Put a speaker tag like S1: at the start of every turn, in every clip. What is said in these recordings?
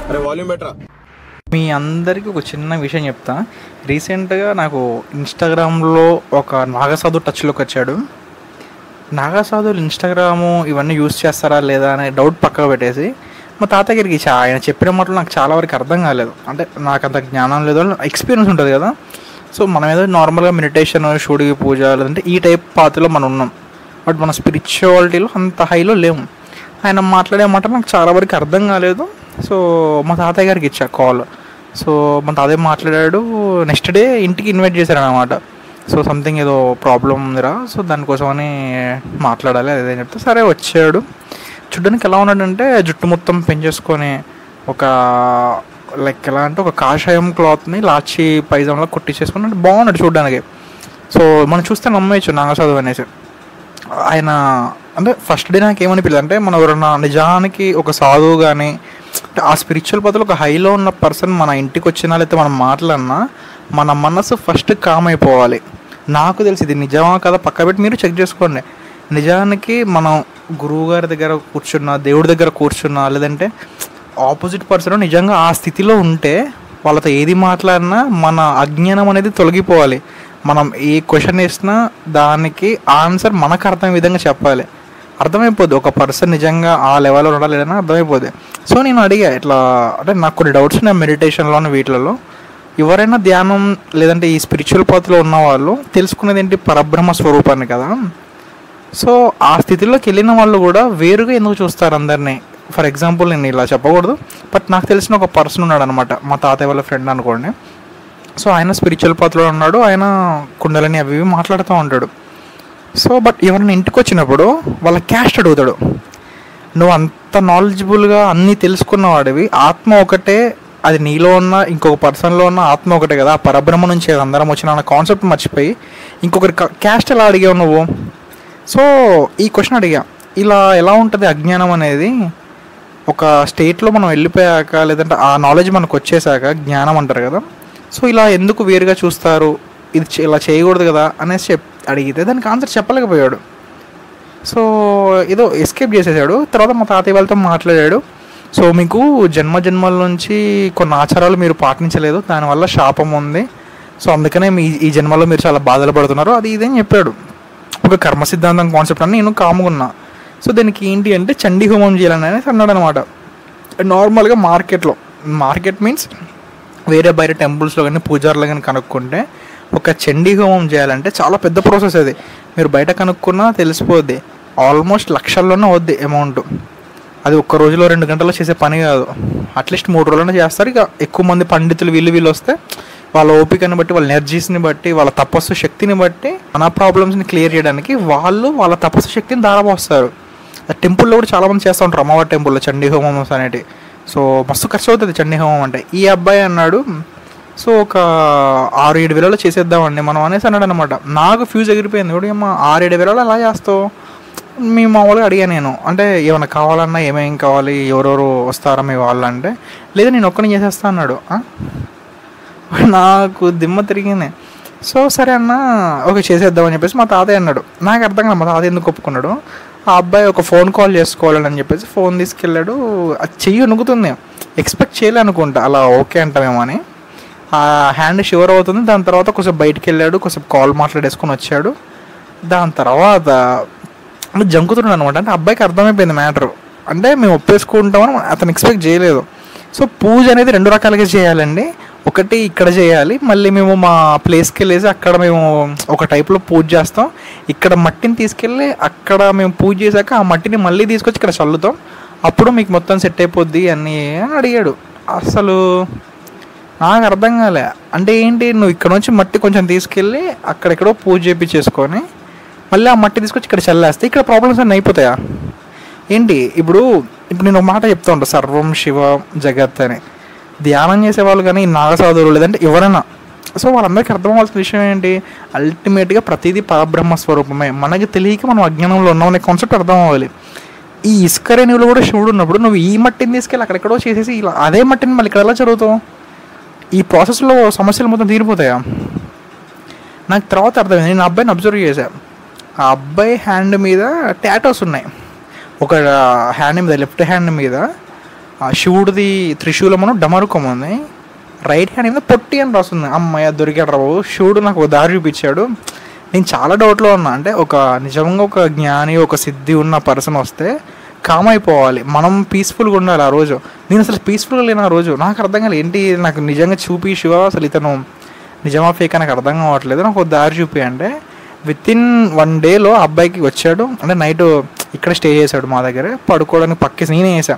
S1: అరే వాల్యూమ్ బెటరా.
S2: మీ అందరికీ ఒక చిన్న విషయం చెప్తా. రీసెంట్గా నాకు ఇన్స్టాగ్రామ్లో ఒక నాగసాధు టచ్లోకి వచ్చాడు. నాగసాధులు ఇన్స్టాగ్రాము ఇవన్నీ యూజ్ చేస్తారా లేదా అనే డౌట్ పక్కకు పెట్టేసి మా తాతగారికి ఆయన చెప్పిన మాటలు నాకు చాలా వరకు అర్థం కాలేదు. అంటే నాకు అంత జ్ఞానం లేదు, ఎక్స్పీరియన్స్ ఉంటుంది కదా. సో మనం ఏదో నార్మల్గా మెడిటేషన్, షూడికి పూజ లేదంటే ఈ టైప్ పాత్రలో మనం ఉన్నాం. బట్ మన స్పిరిచువాలిటీలో అంత హైలో లేము. ఆయన మాట్లాడే మాట నాకు చాలా వరకు అర్థం కాలేదు. సో మా తాతయ్య గారికి ఇచ్చా కాల్. సో మా తాతయ్య మాట్లాడాడు. నెక్స్ట్ డే ఇంటికి ఇన్వైట్ చేశారు అన్నమాట. సో సంథింగ్ ఏదో ప్రాబ్లం ఉందిరా, సో దానికోసమని మాట్లాడాలి అదేదని చెప్తే సరే వచ్చాడు. చూడ్డానికి ఎలా ఉన్నాడంటే జుట్టు మొత్తం పెంచేసుకొని ఒక లైక్ ఎలా అంటే ఒక కాషాయం క్లాత్ని లాచి పైజాంలో కొట్టించేసుకుని అంటే బాగున్నాడు చూడడానికి. సో మనం చూస్తే నమ్మేయచ్చు నాగసాధు అనేసి. ఆయన అంటే ఫస్ట్ డే నాకు ఏమనిపించదు అంటే మనం ఎవరన్నా నిజానికి ఒక సాధువు కానీ ఆ స్పిరిచువల్ పద్ధతిలో ఒక హైలో ఉన్న పర్సన్ మన ఇంటికి వచ్చినా లేకపోతే మనం మాట్లాడినా మన మనసు ఫస్ట్ కామ్ అయిపోవాలి. నాకు తెలిసి ఇది నిజమా కదా పక్క పెట్టి మీరు చెక్ చేసుకోండి. నిజానికి మనం గురువు గారి దగ్గర కూర్చున్నా, దేవుడి దగ్గర కూర్చున్నా, లేదంటే ఆపోజిట్ పర్సన్ నిజంగా ఆ స్థితిలో ఉంటే వాళ్ళతో ఏది మాట్లాడినా మన అజ్ఞానం అనేది తొలగిపోవాలి. మనం ఏ క్వశ్చన్ వేసినా దానికి ఆన్సర్ మనకు అర్థమయ్యే విధంగా చెప్పాలి. అర్థమైపోద్ది ఒక పర్సన్ నిజంగా ఆ లెవెల్లో ఉండాలి లేదని అర్థమైపోద్ది. సో నేను అడిగా ఇట్లా అంటే నాకు కొన్ని డౌట్స్ ఉన్నాయి మెడిటేషన్లోని వీటిలలో. ఎవరైనా ధ్యానం లేదంటే ఈ స్పిరిచువల్ పాత్రలో ఉన్న వాళ్ళు తెలుసుకునేది ఏంటి పరబ్రహ్మ స్వరూపాన్ని కదా. సో ఆ స్థితిలోకి వెళ్ళిన వాళ్ళు కూడా వేరుగా ఎందుకు చూస్తారు అందరినీ. ఫర్ ఎగ్జాంపుల్ నేను ఇలా చెప్పకూడదు, బట్ నాకు తెలిసిన ఒక పర్సన్ ఉన్నాడు అనమాట, మా తాతయ్య వాళ్ళ ఫ్రెండ్ అనుకోండి. సో ఆయన స్పిరిచువల్ పాత్రలో ఉన్నాడు, ఆయన కుండలని అవి ఇవి మాట్లాడుతూ ఉంటాడు. సో బట్ ఎవరైనా ఇంటికి వచ్చినప్పుడు వాళ్ళ క్యాస్ట్ అడుగుతాడు. నువ్వు అంత నాలెడ్జబుల్గా అన్నీ తెలుసుకున్నవాడివి, ఆత్మ ఒకటే, అది నీలో ఉన్న ఇంకొక పర్సన్లో ఉన్న ఆత్మ ఒకటే కదా, ఆ పరబ్రహ్మ నుంచి అందరం వచ్చిన అన్న కాన్సెప్ట్ మర్చిపోయి ఇంకొకరి క్యాస్ట్ ఎలా అడిగావు నువ్వు. సో ఈ క్వశ్చన్ అడిగా. ఇలా ఎలా ఉంటుంది అజ్ఞానం అనేది ఒక స్టేట్లో మనం వెళ్ళిపోయాక లేదంటే ఆ నాలెడ్జ్ మనకు వచ్చేసాక జ్ఞానం అంటారు కదా. సో ఇలా ఎందుకు వేరుగా చూస్తారు, ఇది ఇలా చేయకూడదు కదా అనేసి అడిగితే దానికి ఆన్సర్ చెప్పలేకపోయాడు. సో ఏదో ఎస్కేప్ చేసేసాడు. తర్వాత మా తాతయ్య వాళ్ళతో మాట్లాడాడు. సో మీకు జన్మల నుంచి కొన్ని ఆచారాలు మీరు పాటించలేదు, దానివల్ల శాపం ఉంది. సో అందుకనే ఈ జన్మలో మీరు చాలా బాధలు పడుతున్నారు, అది ఇదని చెప్పాడు. ఒక కర్మ సిద్ధాంతం కాన్సెప్ట్ అని నేను కాముకున్నా. సో దానికి ఏంటి అంటే చండీ హోమం చేయాలని అనేసి అన్నాడు అనమాట. నార్మల్గా మార్కెట్ మీన్స్ వేరే బయట టెంపుల్స్లో కానీ పూజార్లో కానీ కనుక్కుంటే ఒక చండీ హోమం చేయాలంటే చాలా పెద్ద ప్రాసెస్. అది మీరు బయట కనుక్కున్నా తెలిసిపోద్ది. ఆల్మోస్ట్ లక్షల్లోనే అవుద్ది అమౌంట్. అది ఒక్క రోజులో 2 గంటల్లో చేసే పని కాదు, అట్లీస్ట్ 3 రోజుల్లోనే చేస్తారు. ఇక ఎక్కువ మంది పండితులు వీళ్ళు వస్తే వాళ్ళ ఓపికని బట్టి, వాళ్ళ ఎనర్జీస్ని బట్టి, వాళ్ళ తపస్సు శక్తిని బట్టి మన ప్రాబ్లమ్స్ని క్లియర్ చేయడానికి వాళ్ళు వాళ్ళ తపస్సు శక్తిని దారపోస్తారు. టెంపుల్లో కూడా చాలామంది చేస్తూ ఉంటారు, అమ్మవారి టెంపుల్లో చండీ హోమం అనేటివి. సో మస్తు ఖర్చు అవుతుంది చండీ హోమం అంటే. ఈ అబ్బాయి అన్నాడు సో ఒక 6-7 వేలలో చేసేద్దామండి మనం అనేసి అన్నాడు అనమాట. నాకు ఫ్యూజ్ ఎగిరిపోయింది. కూడా అమ్మ 6-7 వేలలో ఎలా చేస్తావు మీ మామూలుగా అడిగా నేను. అంటే ఏమైనా కావాలన్నా ఏమేం కావాలి, ఎవరెవరు వస్తారా మీ వాళ్ళు అంటే, లేదా నేను ఒక్కని చేసేస్తా అన్నాడు. నాకు దిమ్మ తిరిగింది. సో సరే అన్న ఓకే చేసేద్దామని చెప్పేసి మా తాతయ్య అన్నాడు. నాకు అర్థం కాదు మా తాతయ్య ఎందుకు ఒప్పుకున్నాడు. ఆ అబ్బాయి ఒక ఫోన్ కాల్ చేసుకోవాలని చెప్పేసి ఫోన్ తీసుకెళ్ళాడు. అది చెయ్యి వణుకుతుంది, ఎక్స్పెక్ట్ చేయలే అనుకుంటా అలా ఓకే అంటామేమో అని. ఆ హ్యాండ్ షివర్ అవుతుంది. దాని తర్వాత కొంచెం బయటికి వెళ్ళాడు, కొంచెం కాల్ మాట్లాడేసుకొని వచ్చాడు. దాని తర్వాత జంకుతున్నాడు అనమాట. అంటే అబ్బాయికి అర్థమైపోయింది మ్యాటర్. అంటే మేము ఒప్పేసుకుంటామని అతను ఎక్స్పెక్ట్ చేయలేదు. సో పూజ అనేది 2 రకాలుగా చేయాలండి. ఒకటి ఇక్కడ చేయాలి, మళ్ళీ మేము మా ప్లేస్కి వెళ్ళేసి అక్కడ మేము ఒక టైప్లో పూజ చేస్తాం. ఇక్కడ మట్టిని తీసుకెళ్ళి అక్కడ మేము పూజ చేశాక ఆ మట్టిని మళ్ళీ తీసుకొచ్చి ఇక్కడ చల్లుతాం, అప్పుడు మీకు మొత్తం సెట్ అయిపోద్ది అని అడిగాడు. అసలు నాకు అర్థం కాలే. అంటే ఏంటి, నువ్వు ఇక్కడ నుంచి మట్టి కొంచెం తీసుకెళ్ళి అక్కడెక్కడో పూజ చేపించేసుకొని మళ్ళీ ఆ మట్టి తీసుకొచ్చి ఇక్కడ చల్లేస్తే ఇక్కడ ప్రాబ్లమ్స్ అన్నీ అయిపోతాయా ఏంటి. ఇప్పుడు నేను ఒక మాట చెప్తా ఉంటాను, సర్వం శివ జగత్ అని. ధ్యానం చేసేవాళ్ళు కానీ నాగసాధువులు లేదంటే ఎవరైనా, సో వాళ్ళందరికీ అర్థమవలసిన విషయం ఏంటి, అల్టిమేట్గా ప్రతిదీ పరబ్రహ్మ స్వరూపమే. మనకి తెలియక మనం అజ్ఞానంలో ఉన్నామనే కాన్సెప్ట్ అర్థం అవ్వాలి. ఈ ఇసుక రేణువులు కూడా శివుడు ఉన్నప్పుడు నువ్వు ఈ మట్టిని తీసుకెళ్ళి అక్కడెక్కడో చేసేసి ఇలా అదే మట్టిని మళ్ళీ ఇక్కడ ఎలా జరుగుతావు. ఈ ప్రాసెస్లో సమస్యలు మొత్తం తీరిపోతాయా. నాకు తర్వాత అర్థమైంది. నేను అబ్బాయిని అబ్జర్వ్ చేశాను. ఆ అబ్బాయి హ్యాండ్ మీద టాటోస్ ఉన్నాయి. ఒక హ్యాండ్ మీద, లెఫ్ట్ హ్యాండ్ మీద శివుడిది త్రిశూలమును డమరుకం ఉంది, రైట్ హ్యాండ్ మీద పొట్టి అని రాస్తుంది. అమ్మాయి దొరికాడు రా బాబు, శివుడు నాకు ఒక దారి చూపించాడు. నేను చాలా డౌట్లో ఉన్నా, అంటే ఒక నిజంగా ఒక జ్ఞాని ఒక సిద్ధి ఉన్న పర్సన్ వస్తే కామ్ అయిపోవాలి, మనం పీస్ఫుల్గా ఉండాలి ఆ రోజు. నేను అసలు పీస్ఫుల్గా లేను ఆ రోజు, నాకు అర్థం కాలేదు ఏంటి, నాకు నిజంగా చూపి శివ అసలు ఇతను నిజమా ఫేక్ నాకు అర్థం కావట్లేదు, నాకు ఒక దారి చూపి అంటే వితిన్ 1 డేలో అబ్బాయికి వచ్చాడు. అంటే నైట్ ఇక్కడ స్టే చేశాడు మా దగ్గర, పడుకోవడానికి పక్కేసి నేనే వేసా,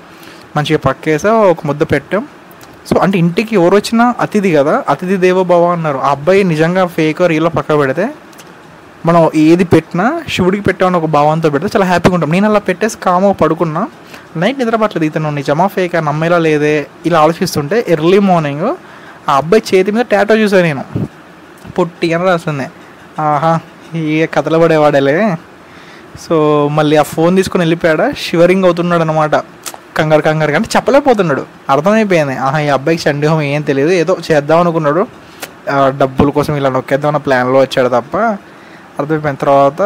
S2: మంచిగా పక్కేసా, ఒక ముద్ద పెట్టాం. సో అంటే ఇంటికి ఎవరు వచ్చినా అతిథి కదా, అతిథి దేవోభవ అన్నారు. ఆ అబ్బాయి నిజంగా ఫేక్ రీల్లో పక్క పెడితే మనం ఏది పెట్టినా శివుడికి పెట్టామని ఒక భావంతో పెడితే చాలా హ్యాపీగా ఉంటాం. నేను అలా పెట్టేసి కామగా పడుకున్నా, నైట్ నిద్ర పట్టలేదు, ఇతను నిజమా ఫేక్ నమ్మేలా లేదే ఇలా ఆలోచిస్తుంటే ఎర్లీ మార్నింగ్ ఆ అబ్బాయి చేతి మీద టాటో చూసాను నేను, పొట్టి అని రాస్తుంది. ఆహా ఈ కథలు పడేవాడలే. సో మళ్ళీ ఆ ఫోన్ తీసుకొని వెళ్ళిపోయాడా, షివరింగ్ అవుతున్నాడు అనమాట, కంగారు అంటే చెప్పలేకపోతున్నాడు. అర్థమైపోయింది ఆహా ఈ అబ్బాయికి సందేహం ఏం తెలియదు, ఏదో చేద్దాం అనుకున్నాడు, డబ్బుల కోసం ఇలా నొక్కేద్దామన్న ప్లాన్లో వచ్చాడు తప్ప. అర్థమైపోయిన తర్వాత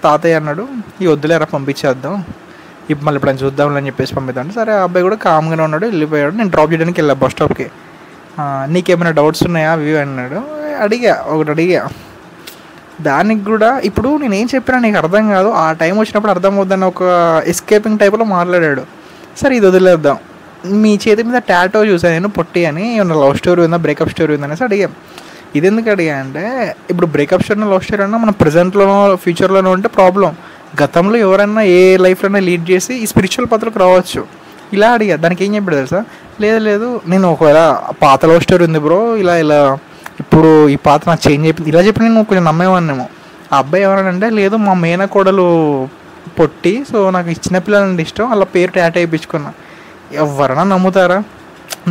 S2: తాతయ్య అన్నాడు ఈ వద్దులేరా పంపించేద్దాం, ఇప్పుడు మళ్ళీ ఇప్పుడు చూద్దాం అని చెప్పేసి పంపిద్దాం. సరే ఆ అబ్బాయి కూడా కామ్గానే ఉన్నాడు, వెళ్ళిపోయాడు. నేను డ్రాప్ చేయడానికి వెళ్ళా బస్ స్టాప్కి. నీకేమైనా డౌట్స్ ఉన్నాయా అవి అన్నాడు. ఒకటి అడిగా, దానికి కూడా ఇప్పుడు నేనేం చెప్పినా నీకు అర్థం కాదు, ఆ టైం వచ్చినప్పుడు అర్థం అవుద్దని ఒక ఎస్కేపింగ్ టైప్లో మాట్లాడాడు. సరే ఇది వదిలేద్దాం, మీ చేతి మీద టాటో చూసాను నేను పొట్టి అని, ఏమన్నా లవ్ స్టోరీ ఉందా బ్రేకప్ స్టోరీ ఉందా అనేసి అడిగాం. ఇది ఎందుకు అడిగా అంటే ఇప్పుడు బ్రేకప్ స్టోరీ లవ్ స్టోరీ అన్నా మనం ప్రజెంట్లోనో ఫ్యూచర్లోనో ఉంటే ప్రాబ్లం, గతంలో ఎవరైనా ఏ లైఫ్లోనే లీడ్ చేసి ఈ స్పిరిచువల్ పాత్రకు రావచ్చు. ఇలా అడిగా, దానికి ఏం చెప్పాడు తెలుసా, లేదు నేను ఒకవేళ పాత లవ్ స్టోరీ ఉంది బ్రో, ఇలా ఇప్పుడు ఈ పాత్ర నాకు చేంజ్ అయిపోయింది ఇలా చెప్పి నేను కొంచెం నమ్మేవాన్నేమో. ఆ అబ్బాయి ఎవరనంటే లేదు మా మేనకోడలు పొట్టి, సో నాకు చిన్న పిల్లలంటే ఇష్టం, అలా పేరు టాటో వేయించుకున్నా. ఎవరైనా నమ్ముతారా,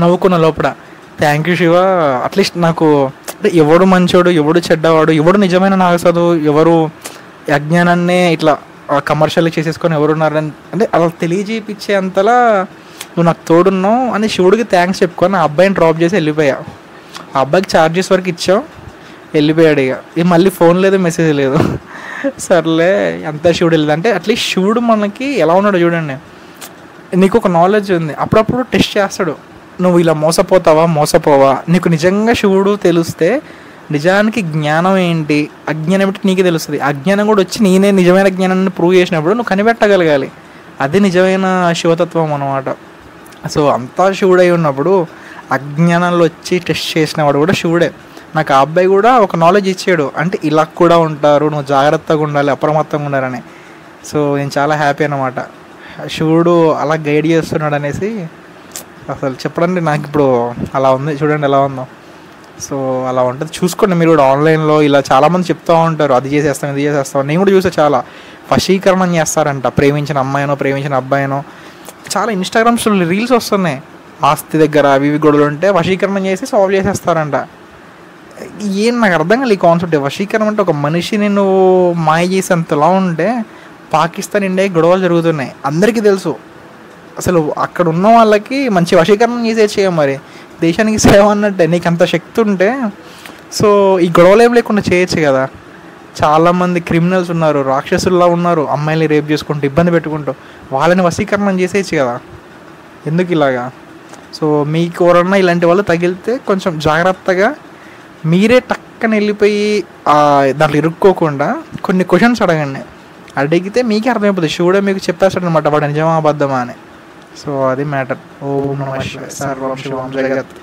S2: నవ్వుకున్న లోపల థ్యాంక్ యూ శివ, అట్లీస్ట్ నాకు అంటే ఎవడు మంచోడు ఎవడు చెడ్డవాడు, ఎవడు నిజమైన నాగసాధు, ఎవరు అజ్ఞానాన్నే ఇట్లా కమర్షియల్ చేసేసుకొని ఎవరున్నారని అంటే అలా తెలియజేయించే అంతలా నువ్వు నాకు తోడున్నావు అని శివుడికి థ్యాంక్స్ చెప్పుకొని ఆ అబ్బాయిని డ్రాప్ చేసి వెళ్ళిపోయా. ఆ అబ్బాయికి ఛార్జెస్ వరకు ఇచ్చాం, వెళ్ళిపోయాడు. ఇక మళ్ళీ ఫోన్ లేదు మెసేజ్ లేదు. సర్లే అంతా శివుడు వెళ్ళదు అంటే అట్లీస్ట్ శివుడు మనకి ఎలా ఉన్నాడో చూడండి, నీకు ఒక నాలెడ్జ్ ఉంది, అప్పుడప్పుడు టెస్ట్ చేస్తాడు, నువ్వు ఇలా మోసపోవా. నీకు నిజంగా శివుడు తెలిస్తే నిజానికి జ్ఞానం ఏంటి అజ్ఞానం ఏంటి నీకే తెలుస్తుంది. అజ్ఞానం కూడా వచ్చి నేనే నిజమైన జ్ఞానాన్ని ప్రూవ్ చేసినప్పుడు నువ్వు కనిపెట్టగలగాలి, అది నిజమైన శివతత్వం అన్నమాట. సో అంతా శివుడై ఉన్నప్పుడు అజ్ఞానంలో వచ్చి టెస్ట్ చేసిన వాడు కూడా శివుడే. నాకు ఆ అబ్బాయి కూడా ఒక నాలెడ్జ్ ఇచ్చాడు, అంటే ఇలా కూడా ఉంటారు, నువ్వు జాగ్రత్తగా ఉండాలి, అప్రమత్తంగా ఉండాలని. సో నేను చాలా హ్యాపీ అన్నమాట, శివుడు అలా గైడ్ చేస్తున్నాడు అనేసి. అసలు చెప్పడానికి నాకు ఇప్పుడు అలా ఉంది, చూడండి ఎలా ఉందో. సో అలా ఉంటుంది, చూసుకోండి మీరు కూడా. ఆన్లైన్లో ఇలా చాలామంది చెప్తూ ఉంటారు, అది చేసేస్తాం ఇది చేసేస్తాం. నేను కూడా చూసా, చాలా వశీకరణం చేస్తారంట, ప్రేమించిన అమ్మాయినో ప్రేమించిన అబ్బాయినో. చాలా ఇన్స్టాగ్రామ్స్లో రీల్స్ వస్తున్నాయి, ఆస్తి దగ్గర అవి గొడవలు ఉంటే వశీకరణం చేసి సాల్వ్ చేసేస్తారంట. ఏం నాకు అర్థం కాదు ఈ కాన్సెప్ట్. వశీకరణం అంటే ఒక మనిషిని నువ్వు మాయ చేసేంతలా ఉంటే పాకిస్తాన్ ఇండియా గొడవలు జరుగుతున్నాయి, అందరికీ తెలుసు. అసలు అక్కడ ఉన్న వాళ్ళకి మంచి వశీకరణం చేసేయచ్చు మరి, దేశానికి సేవ అన్నట్టే. నీకు అంత శక్తి ఉంటే సో ఈ గొడవలు ఏం లేకుండా చేయొచ్చు కదా. చాలామంది క్రిమినల్స్ ఉన్నారు, రాక్షసుల్లా ఉన్నారు, అమ్మాయిని రేప్ చేసుకుంటూ ఇబ్బంది పెట్టుకుంటూ, వాళ్ళని వశీకరణం చేసేయచ్చు కదా, ఎందుకు ఇలాగా. సో మీకు ఎవరన్నా ఇలాంటి వాళ్ళు తగిలితే కొంచెం జాగ్రత్తగా మీరే టక్కన వెళ్ళిపోయి దాంట్లో ఇరుక్కోకుండా కొన్ని క్వశ్చన్స్ అడగండి. అడిగితే మీకే అర్థమైపోతుంది, శివుడే మీకు చెప్పేస్తాడు అనమాట వాడు నిజమా అబద్ధమా అని. సో అది మ్యాటర్. ఓం నమః శివాయ, సర్వం శివం జగత్.